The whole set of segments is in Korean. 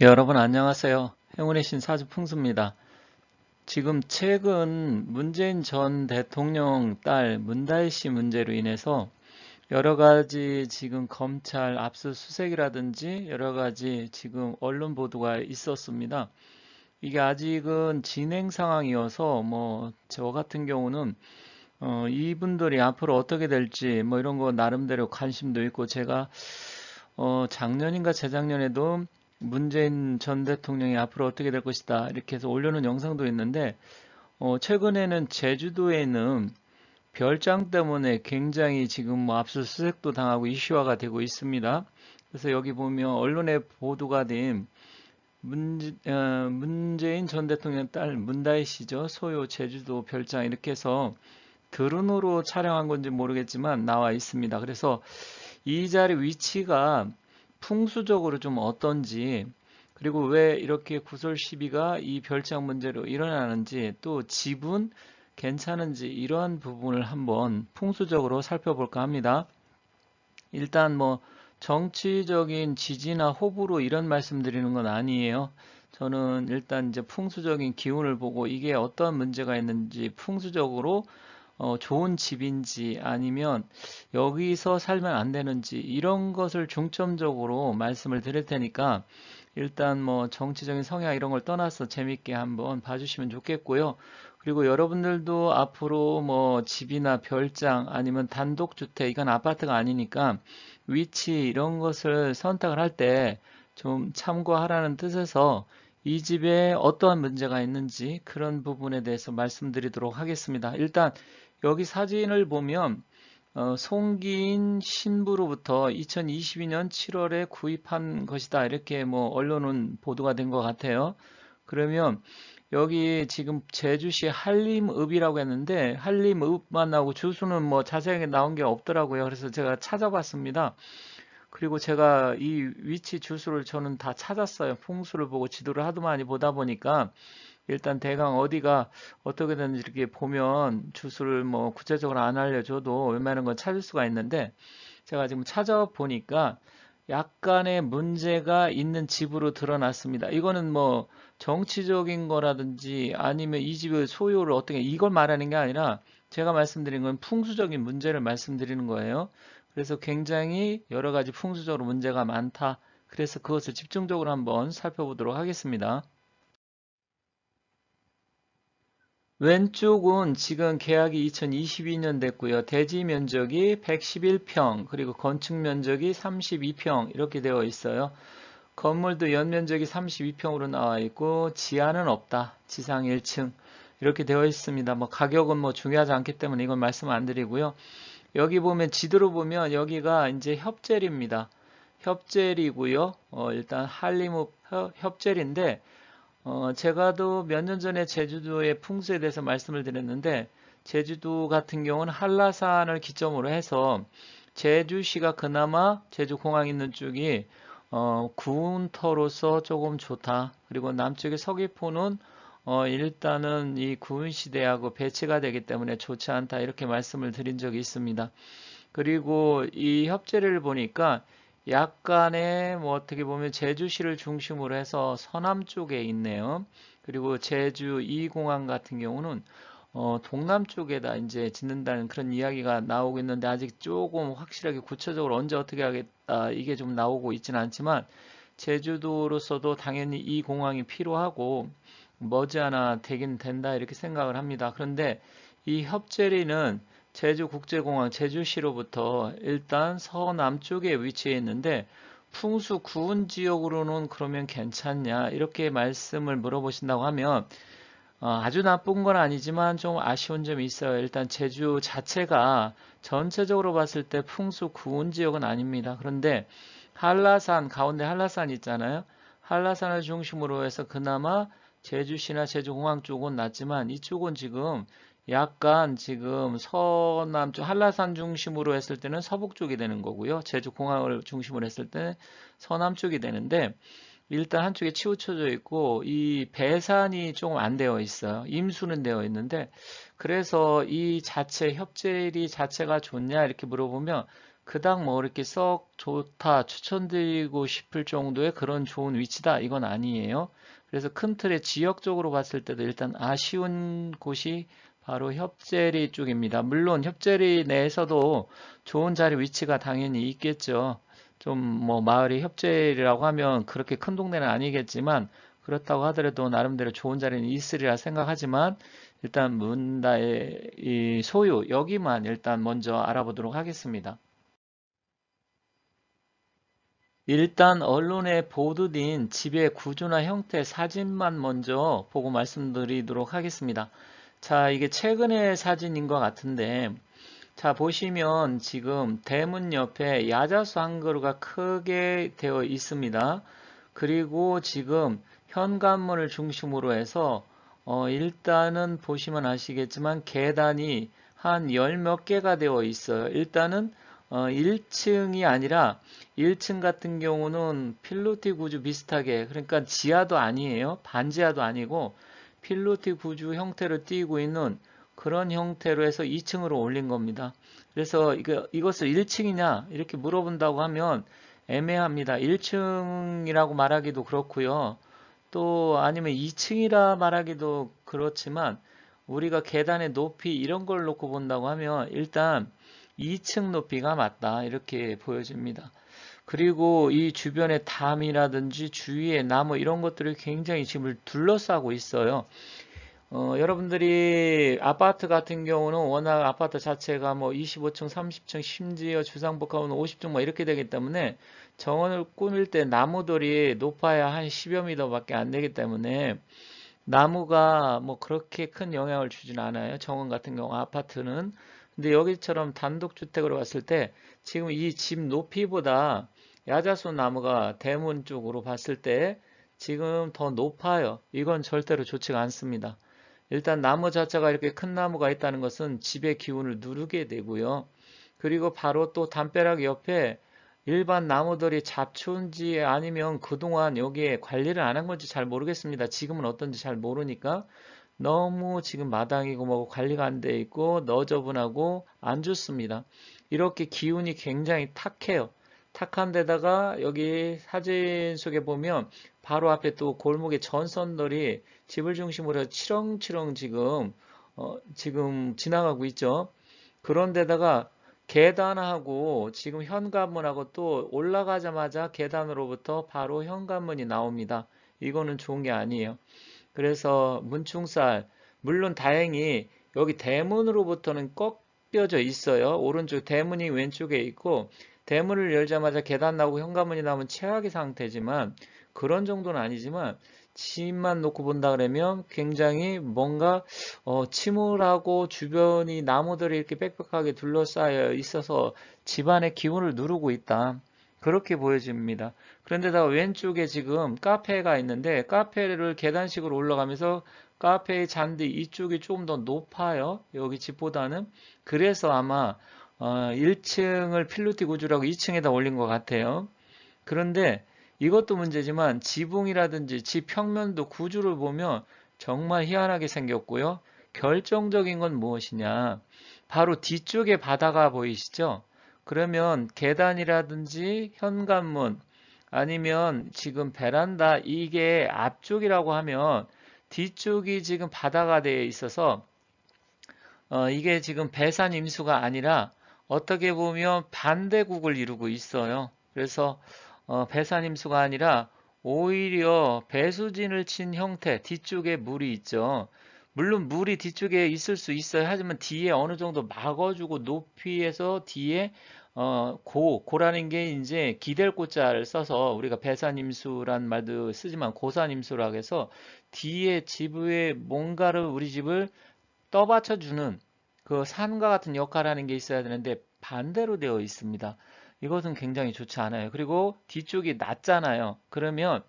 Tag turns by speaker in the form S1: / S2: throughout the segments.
S1: 여러분 안녕하세요. 행운의 신 사주 풍수입니다. 지금 최근 문재인 전 대통령 딸 문다혜 씨 문제로 인해서 여러 가지 지금 검찰 압수수색이라든지 여러 가지 지금 언론 보도가 있었습니다. 이게 아직은 진행 상황이어서 뭐 저 같은 경우는 이분들이 앞으로 어떻게 될지 뭐 이런 거 나름대로 관심도 있고 제가 작년인가 재작년에도 문재인 전 대통령이 앞으로 어떻게 될 것이다 이렇게 해서 올려놓은 영상도 있는데 최근에는 제주도에 있는 별장 때문에 굉장히 지금 뭐 압수수색도 당하고 이슈화가 되고 있습니다. 그래서 여기 보면 언론에 보도가 된 문재인 전 대통령 딸 문다혜 씨죠. 소유 제주도 별장 이렇게 해서 드론으로 촬영한 건지 모르겠지만 나와 있습니다. 그래서 이 자리 위치가 풍수적으로 좀 어떤지, 그리고 왜 이렇게 구설 시비가 이 별장 문제로 일어나는지, 또 지분 괜찮은지 이러한 부분을 한번 풍수적으로 살펴볼까 합니다. 일단 뭐 정치적인 지지나 호불호 이런 말씀드리는 건 아니에요. 저는 일단 이제 풍수적인 기운을 보고 이게 어떤 문제가 있는지 풍수적으로 좋은 집인지 아니면 여기서 살면 안 되는지 이런 것을 중점적으로 말씀을 드릴 테니까 일단 뭐 정치적인 성향 이런 걸 떠나서 재밌게 한번 봐주시면 좋겠고요. 그리고 여러분들도 앞으로 뭐 집이나 별장 아니면 단독주택 이건 아파트가 아니니까 위치 이런 것을 선택을 할 때 좀 참고하라는 뜻에서 이 집에 어떠한 문제가 있는지 그런 부분에 대해서 말씀드리도록 하겠습니다. 일단 여기 사진을 보면 송기인 신부로부터 2022년 7월에 구입한 것이다. 이렇게 뭐 언론은 보도가 된 것 같아요. 그러면 여기 지금 제주시 한림읍이라고 했는데 한림읍만 나오고 주소는 뭐 자세하게 나온 게 없더라고요. 그래서 제가 찾아봤습니다. 그리고 제가 이 위치 주소를 저는 다 찾았어요. 풍수를 보고 지도를 하도 많이 보다 보니까 일단 대강 어디가 어떻게 되는지 이렇게 보면 주소를 뭐 구체적으로 안 알려줘도 웬만한 건 찾을 수가 있는데 제가 지금 찾아보니까 약간의 문제가 있는 집으로 드러났습니다. 이거는 뭐 정치적인 거라든지 아니면 이 집의 소유를 어떻게 이걸 말하는 게 아니라 제가 말씀드린 건 풍수적인 문제를 말씀드리는 거예요. 그래서 굉장히 여러 가지 풍수적으로 문제가 많다. 그래서 그것을 집중적으로 한번 살펴보도록 하겠습니다. 왼쪽은 지금 계약이 2022년 됐고요. 대지 면적이 111평, 그리고 건축 면적이 32평 이렇게 되어 있어요. 건물도 연면적이 32평으로 나와 있고 지하는 없다. 지상 1층 이렇게 되어 있습니다. 뭐 가격은 뭐 중요하지 않기 때문에 이건 말씀 안 드리고요. 여기 보면 지도로 보면 여기가 이제 협재리입니다. 협재리고요. 일단 한림읍 협재리인데 제가 또 몇 년 전에 제주도의 풍수에 대해서 말씀을 드렸는데 제주도 같은 경우는 한라산을 기점으로 해서 제주시가 그나마 제주공항 있는 쪽이 구운터로서 조금 좋다. 그리고 남쪽의 서귀포는 일단은 이 구운시대하고 배치가 되기 때문에 좋지 않다. 이렇게 말씀을 드린 적이 있습니다. 그리고 이 협재를 보니까 약간의 뭐 어떻게 보면 제주시를 중심으로 해서 서남 쪽에 있네요. 그리고 제주 2공항 같은 경우는 동남 쪽에다 이제 짓는다는 그런 이야기가 나오고 있는데 아직 조금 확실하게 구체적으로 언제 어떻게 하겠다 이게 좀 나오고 있지는 않지만 제주도로서도 당연히 이 공항이 필요하고 머지않아 되긴 된다 이렇게 생각을 합니다. 그런데 이 협재리는 제주국제공항 제주시로부터 일단 서남쪽에 위치해 있는데 풍수 구운 지역으로는 그러면 괜찮냐 이렇게 말씀을 물어보신다고 하면 아주 나쁜 건 아니지만 좀 아쉬운 점이 있어요. 일단 제주 자체가 전체적으로 봤을 때 풍수 구운 지역은 아닙니다. 그런데 한라산 가운데 한라산 있잖아요. 한라산을 중심으로 해서 그나마 제주시나 제주공항 쪽은 낫지만 이쪽은 지금 약간 지금 서남쪽 한라산 중심으로 했을 때는 서북 쪽이 되는 거고요. 제주공항을 중심으로 했을 때는 서남쪽이 되는데 일단 한쪽에 치우쳐져 있고 이 배산이 조금 안 되어 있어요. 임수는 되어 있는데 그래서 이 자체 협재리 자체가 좋냐 이렇게 물어보면 그닥 뭐 이렇게 썩 좋다 추천드리고 싶을 정도의 그런 좋은 위치다 이건 아니에요. 그래서 큰 틀의 지역적으로 봤을 때도 일단 아쉬운 곳이 바로 협재리 쪽입니다. 물론 협재리 내에서도 좋은 자리 위치가 당연히 있겠죠. 좀 뭐 마을이 협재리라고 하면 그렇게 큰 동네는 아니겠지만 그렇다고 하더라도 나름대로 좋은 자리는 있으리라 생각하지만 일단 문다의 이 소유 여기만 일단 먼저 알아보도록 하겠습니다. 일단 언론에 보도된 집의 구조나 형태 사진만 먼저 보고 말씀드리도록 하겠습니다. 자, 이게 최근의 사진인 것 같은데, 자, 보시면 지금 대문 옆에 야자수 한 그루가 크게 되어 있습니다. 그리고 지금 현관문을 중심으로 해서 일단은 보시면 아시겠지만 계단이 한 열 몇 개가 되어 있어요. 일단은 1층이 아니라 1층 같은 경우는 필로티 구조 비슷하게 그러니까 지하도 아니에요. 반지하도 아니고 필로티 구조 형태로 띄고 있는 그런 형태로 해서 2층으로 올린 겁니다. 그래서 이것을 1층이냐 이렇게 물어본다고 하면 애매합니다. 1층이라고 말하기도 그렇고요. 또 아니면 2층이라 말하기도 그렇지만 우리가 계단의 높이 이런 걸 놓고 본다고 하면 일단 2층 높이가 맞다 이렇게 보여집니다. 그리고 이 주변의 담이라든지 주위의 나무 이런 것들이 굉장히 집을 둘러싸고 있어요. 여러분들이 아파트 같은 경우는 워낙 아파트 자체가 뭐 25층, 30층, 심지어 주상복합은 50층 뭐 이렇게 되기 때문에 정원을 꾸밀 때 나무들이 높아야 한 10여 미터밖에 안 되기 때문에 나무가 뭐 그렇게 큰 영향을 주진 않아요. 정원 같은 경우 아파트는. 근데 여기처럼 단독주택으로 봤을 때 지금 이 집 높이보다 야자수 나무가 대문 쪽으로 봤을 때 지금 더 높아요. 이건 절대로 좋지가 않습니다. 일단 나무 자체가 이렇게 큰 나무가 있다는 것은 집의 기운을 누르게 되고요. 그리고 바로 또 담벼락 옆에 일반 나무들이 잡초인지 아니면 그동안 여기에 관리를 안 한 건지 잘 모르겠습니다. 지금은 어떤지 잘 모르니까 너무 지금 마당이고 뭐고 관리가 안 돼 있고 너저분하고 안 좋습니다. 이렇게 기운이 굉장히 탁해요. 탁한 데다가 여기 사진 속에 보면 바로 앞에 또 골목의 전선들이 집을 중심으로 해서 치렁치렁 지금 지나가고 있죠. 그런 데다가 계단하고 지금 현관문하고 또 올라가자마자 계단으로부터 바로 현관문이 나옵니다. 이거는 좋은 게 아니에요. 그래서 문충살, 물론 다행히 여기 대문으로부터는 꺾여져 있어요. 오른쪽 대문이 왼쪽에 있고 대문을 열자마자 계단 나오고 현관문이 나오면 최악의 상태지만 그런 정도는 아니지만 집만 놓고 본다 그러면 굉장히 뭔가 침울하고 주변이 나무들이 이렇게 빽빽하게 둘러싸여 있어서 집안의 기운을 누르고 있다. 그렇게 보여집니다. 그런데다가 왼쪽에 지금 카페가 있는데 카페를 계단식으로 올라가면서 카페의 잔디 이쪽이 조금 더 높아요. 여기 집보다는. 그래서 아마 1층을 필로티 구조라고 2층에다 올린 것 같아요. 그런데 이것도 문제지만 지붕이라든지 집 평면도 구조를 보면 정말 희한하게 생겼고요. 결정적인 건 무엇이냐? 바로 뒤쪽에 바다가 보이시죠? 그러면 계단이라든지 현관문 아니면 지금 베란다 이게 앞쪽이라고 하면 뒤쪽이 지금 바다가 되어 있어서 이게 지금 배산 임수가 아니라 어떻게 보면 반대국을 이루고 있어요. 그래서 배산 임수가 아니라 오히려 배수진을 친 형태 뒤쪽에 물이 있죠. 물론 물이 뒤쪽에 있을 수 있어요. 하지만 뒤에 어느 정도 막아주고 높이에서 뒤에 고라는 게 이제 기댈 고자를 써서 우리가 배산임수란 말도 쓰지만 고산임수라고 해서 뒤에 집에 뭔가를 우리 집을 떠받쳐주는 그 산과 같은 역할을 하는 게 있어야 되는데 반대로 되어 있습니다. 이것은 굉장히 좋지 않아요. 그리고 뒤쪽이 낮잖아요. 그러면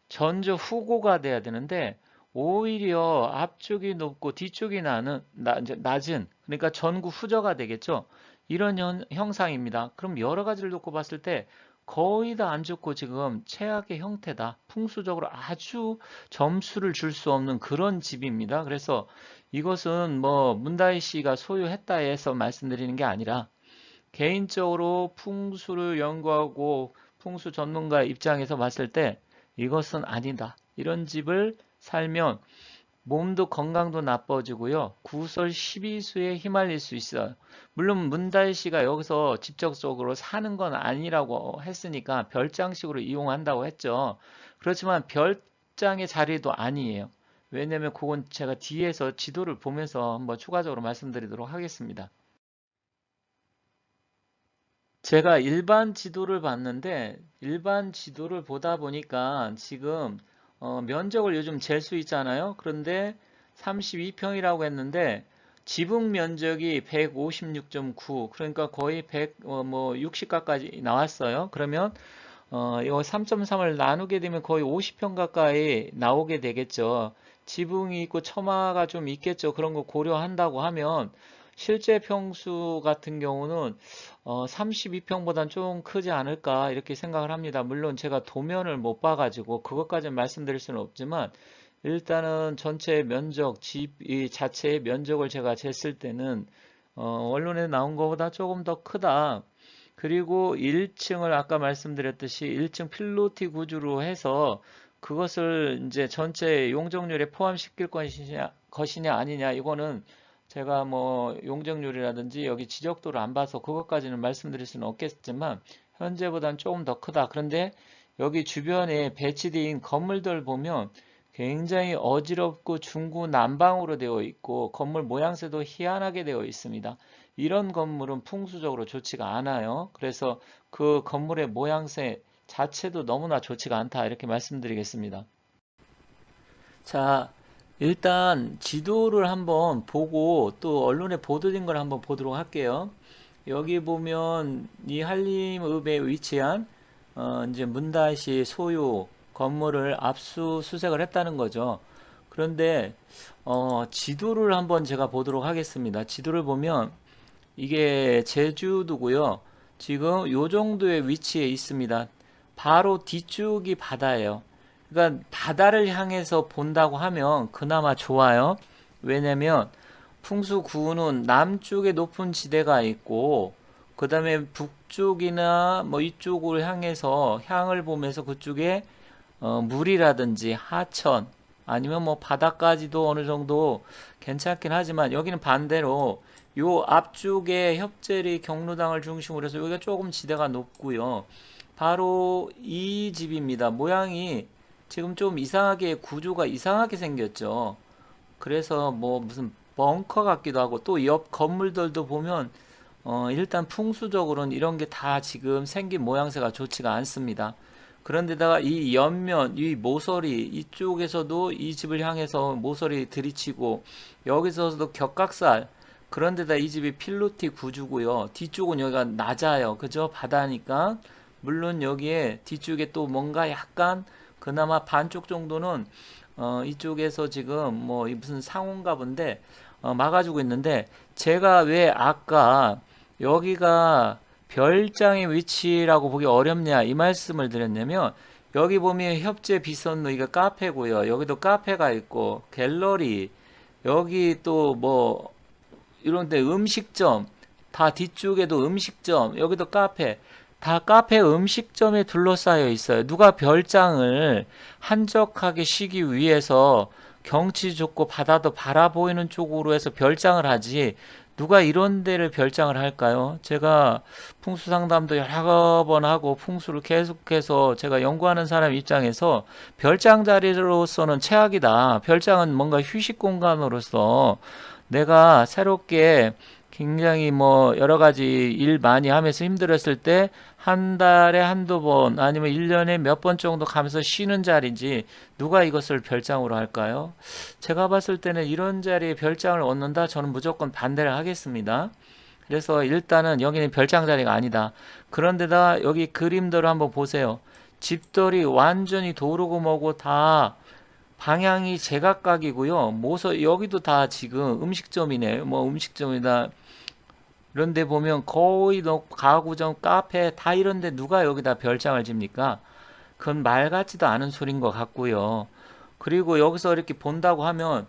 S1: 전저 후고가 돼야 되는데 오히려 앞쪽이 높고 뒤쪽이 낮은 그러니까 전구 후저가 되겠죠. 이런 형상입니다. 그럼 여러 가지를 놓고 봤을 때 거의 다 안 좋고 지금 최악의 형태다. 풍수적으로 아주 점수를 줄 수 없는 그런 집입니다. 그래서 이것은 뭐 문다희 씨가 소유했다 해서 말씀드리는 게 아니라 개인적으로 풍수를 연구하고 풍수 전문가 입장에서 봤을 때 이것은 아니다. 이런 집을 살면 몸도 건강도 나빠지고요. 구설 12수에 휘말릴 수 있어요. 물론 문다혜 씨가 여기서 직접적으로 사는 건 아니라고 했으니까 별장식으로 이용한다고 했죠. 그렇지만 별장의 자리도 아니에요. 왜냐면 그건 제가 뒤에서 지도를 보면서 한번 추가적으로 말씀드리도록 하겠습니다. 제가 일반 지도를 봤는데 일반 지도를 보다 보니까 지금 면적을 요즘 잴 수 있잖아요. 그런데 32평이라고 했는데 지붕 면적이 156.9 그러니까 거의 60 가까이 나왔어요. 그러면 이거 3.3을 나누게 되면 거의 50평 가까이 나오게 되겠죠. 지붕이 있고 처마가 좀 있겠죠. 그런 거 고려한다고 하면 실제 평수 같은 경우는 32평보단 좀 크지 않을까 이렇게 생각을 합니다. 물론 제가 도면을 못 봐가지고 그것까지는 말씀드릴 수는 없지만 일단은 전체 면적, 집 이 자체의 면적을 제가 쟀을 때는 언론에 나온 것보다 조금 더 크다. 그리고 1층을 아까 말씀드렸듯이 1층 필로티 구조로 해서 그것을 이제 전체 용적률에 포함시킬 것이냐 아니냐 이거는 제가 뭐 용적률이라든지 여기 지적도를 안 봐서 그것까지는 말씀드릴 수는 없겠지만 현재보다는 조금 더 크다. 그런데 여기 주변에 배치된 건물들 보면 굉장히 어지럽고 중구난방으로 되어 있고 건물 모양새도 희한하게 되어 있습니다. 이런 건물은 풍수적으로 좋지가 않아요. 그래서 그 건물의 모양새 자체도 너무나 좋지가 않다 이렇게 말씀드리겠습니다. 자, 일단 지도를 한번 보고 또 언론에 보도된 걸 한번 보도록 할게요. 여기 보면 이 한림읍에 위치한 이제 문다시 소유 건물을 압수수색을 했다는 거죠. 그런데 지도를 한번 제가 보도록 하겠습니다. 지도를 보면 이게 제주도고요. 지금 요 정도의 위치에 있습니다. 바로 뒤쪽이 바다예요. 그러니까 바다를 향해서 본다고 하면 그나마 좋아요. 왜냐면 풍수구는 남쪽에 높은 지대가 있고 그 다음에 북쪽이나 뭐 이쪽을 향해서 향을 보면서 그쪽에 물이라든지 하천 아니면 뭐 바다까지도 어느 정도 괜찮긴 하지만 여기는 반대로 요 앞쪽에 협재리 경로당을 중심으로 해서 여기가 조금 지대가 높고요. 바로 이 집입니다. 모양이 지금 좀 이상하게 구조가 이상하게 생겼죠. 그래서 뭐 무슨 벙커 같기도 하고 또 옆 건물들도 보면 일단 풍수적으로는 이런 게 다 지금 생긴 모양새가 좋지가 않습니다. 그런데다가 이 옆면, 이 모서리 이쪽에서도 이 집을 향해서 모서리 들이치고 여기서도 격각살 그런데다 이 집이 필로티 구조고요. 뒤쪽은 여기가 낮아요. 그죠? 바다니까. 물론 여기에 뒤쪽에 또 뭔가 약간 그나마 반쪽 정도는 이쪽에서 지금 뭐 무슨 상온가 본데 막아주고 있는데 제가 왜 아까 여기가 별장의 위치라고 보기 어렵냐 이 말씀을 드렸냐면 여기 보면 협재 비선로 이거 카페고요. 여기도 카페가 있고 갤러리 여기 또 뭐 이런데 음식점 다 뒤쪽에도 음식점 여기도 카페 다 카페 음식점에 둘러싸여 있어요. 누가 별장을 한적하게 쉬기 위해서 경치 좋고 바다도 바라보이는 쪽으로 해서 별장을 하지 누가 이런 데를 별장을 할까요? 제가 풍수 상담도 여러 번 하고 풍수를 계속해서 제가 연구하는 사람 입장에서 별장 자리로서는 최악이다. 별장은 뭔가 휴식 공간으로서 내가 새롭게 굉장히 뭐 여러 가지 일 많이 하면서 힘들었을 때 한 달에 한두 번 아니면 1년에 몇 번 정도 가면서 쉬는 자리인지 누가 이것을 별장으로 할까요? 제가 봤을 때는 이런 자리에 별장을 얻는다 저는 무조건 반대를 하겠습니다. 그래서 일단은 여기는 별장 자리가 아니다. 그런데다 여기 그림들을 한번 보세요. 집들이 완전히 도로고 뭐고 다 방향이 제각각이고요. 여기도 다 지금 음식점이네요. 뭐 음식점이다. 그런데 보면 거의 가구점, 카페 다 이런데 누가 여기다 별장을 집니까? 그건 말 같지도 않은 소린 것 같고요. 그리고 여기서 이렇게 본다고 하면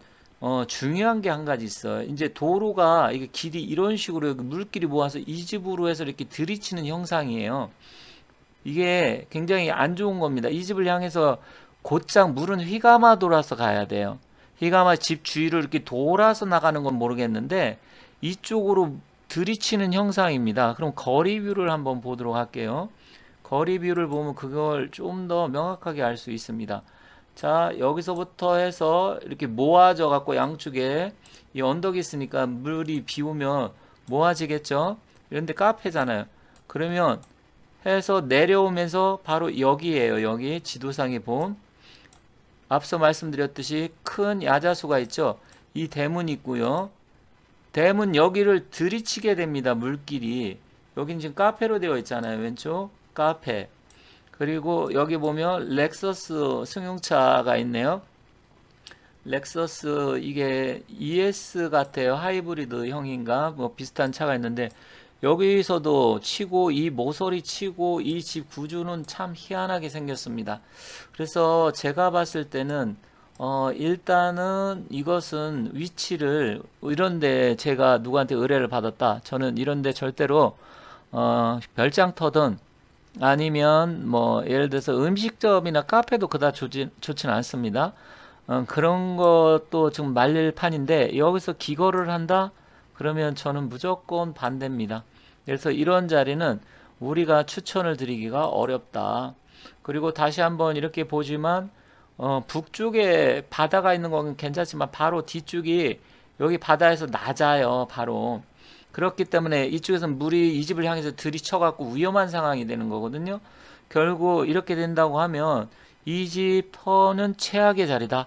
S1: 중요한 게 한 가지 있어요. 이제 도로가 이게 길이 이런 식으로 물길이 모아서 이 집으로 해서 이렇게 들이치는 형상이에요. 이게 굉장히 안 좋은 겁니다. 이 집을 향해서 곧장 물은 휘감아 돌아서 가야 돼요. 휘감아 집 주위를 이렇게 돌아서 나가는 건 모르겠는데 이쪽으로 들이치는 형상입니다. 그럼 거리 뷰를 한번 보도록 할게요. 거리 뷰를 보면 그걸 좀 더 명확하게 알 수 있습니다. 자, 여기서부터 해서 이렇게 모아져 갖고 양쪽에 이 언덕이 있으니까 물이 비 오면 모아지겠죠? 이런데 카페잖아요. 그러면 해서 내려오면서 바로 여기에요. 여기 지도상에 본 앞서 말씀드렸듯이 큰 야자수가 있죠. 이 대문이 있고요. 대문 여기를 들이치게 됩니다. 물길이. 여긴 지금 카페로 되어 있잖아요. 왼쪽 카페. 그리고 여기 보면 렉서스 승용차가 있네요. 렉서스 이게 ES 같아요. 하이브리드 형인가 뭐 비슷한 차가 있는데 여기서도 치고 이 모서리 치고 이 집 구조는 참 희한하게 생겼습니다. 그래서 제가 봤을 때는 일단은 이것은 위치를 이런데 제가 누구한테 의뢰를 받았다. 저는 이런데 절대로 별장 터든 아니면 뭐 예를 들어서 음식점이나 카페도 그다 좋진 않습니다. 그런 것도 좀 말릴 판인데 여기서 기거를 한다? 그러면 저는 무조건 반대입니다. 그래서 이런 자리는 우리가 추천을 드리기가 어렵다. 그리고 다시 한번 이렇게 보지만 북쪽에 바다가 있는 건 괜찮지만 바로 뒤쪽이 여기 바다에서 낮아요. 바로. 그렇기 때문에 이쪽에서 물이 이 집을 향해서 들이쳐갖고 위험한 상황이 되는 거거든요. 결국 이렇게 된다고 하면 이 집 터는 최악의 자리다.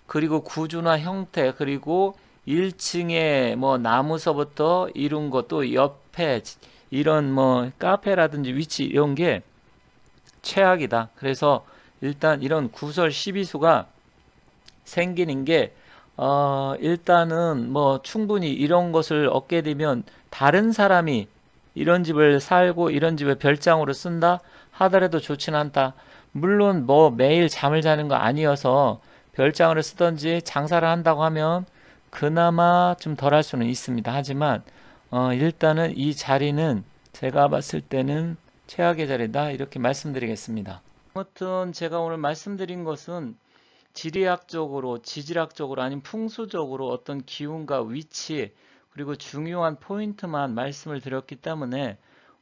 S1: 그리고 구조나 형태 그리고 1층에 뭐 나무서부터 이룬 것도 옆에 이런 뭐 카페라든지 위치 이런 게 최악이다. 그래서 일단 이런 구설 시비수가 생기는 게 일단은 뭐 충분히 이런 것을 얻게 되면 다른 사람이 이런 집을 살고 이런 집을 별장으로 쓴다 하더라도 좋지는 않다. 물론 뭐 매일 잠을 자는 거 아니어서 별장으로 쓰던지 장사를 한다고 하면 그나마 좀 덜 할 수는 있습니다. 하지만 일단은 이 자리는 제가 봤을 때는 최악의 자리다 이렇게 말씀드리겠습니다. 아무튼 제가 오늘 말씀드린 것은 지리학적으로, 지질학적으로 아니면 풍수적으로 어떤 기운과 위치 그리고 중요한 포인트만 말씀을 드렸기 때문에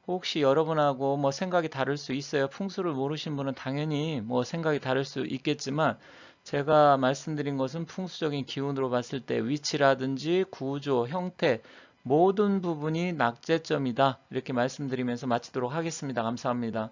S1: 혹시 여러분하고 뭐 생각이 다를 수 있어요. 풍수를 모르신 분은 당연히 뭐 생각이 다를 수 있겠지만 제가 말씀드린 것은 풍수적인 기운으로 봤을 때 위치라든지 구조, 형태 모든 부분이 낙제점이다. 이렇게 말씀드리면서 마치도록 하겠습니다. 감사합니다.